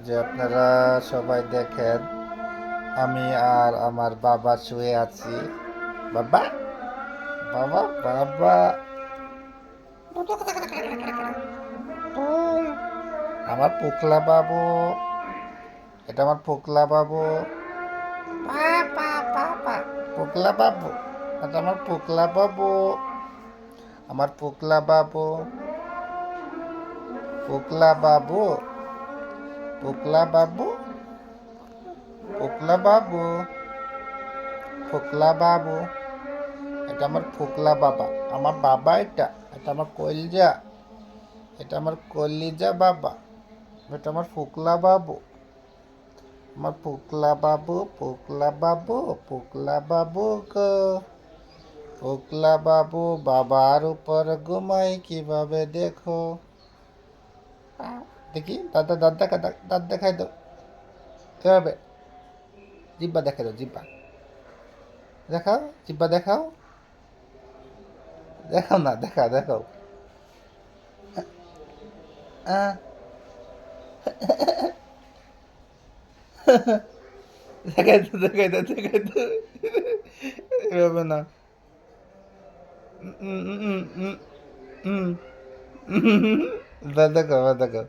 যে আপনারা সবাই দেখেন আমি আর আমার বাবা শুয়ে আছি। বাবা, বাবা, বাবা, আমার পোকলা বাবু, এটা আমার পোকলা বাবু। পাপা, পাপা, পোকলা বাবু, এটা আমার পোকলা বাবু, আমার পোকলা বাবু, পোকলা বাবু, পোকলা বাবু, পোকলা বাবু, পোকলা বাবু, এটা আমার ফোকলা বাবা, আমার বাবা, এটা আমার কলজা, এটা আমার কলিজা বাবা, এটা আমার ফোকলা বাবু, আমার ফোকলা বাবু, ফোকলা বাবু, ফোকলা বাবু গো, ফোকলা বাবু বাবার উপর ঘুমাই কিভাবে দেখো। দেখি দাদা, দাঁত দেখা, দাঁত দেখাই দাও কিভাবে, জিব্বা দেখাই দাও, জিব্বা দেখাও, জিব্বা দেখাও, দেখাও না, দেখাও, দেখাও। আহ, দেখাই দাও, দেখাই দাও, দেখাই দাও, এভাবে না। দেখো, দেখো।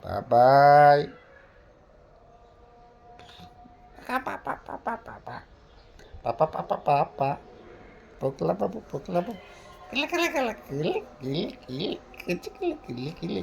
বাবাই, পাপা, পাপা, পাপা, পাপা, পাপা, পাপা, পোকলা বাবু, পোকলা বাবু, কিলে, কিলে, কিলে, কিলে, কিলে, কিলে, কিলে, কিলে, কিলে, কিলে।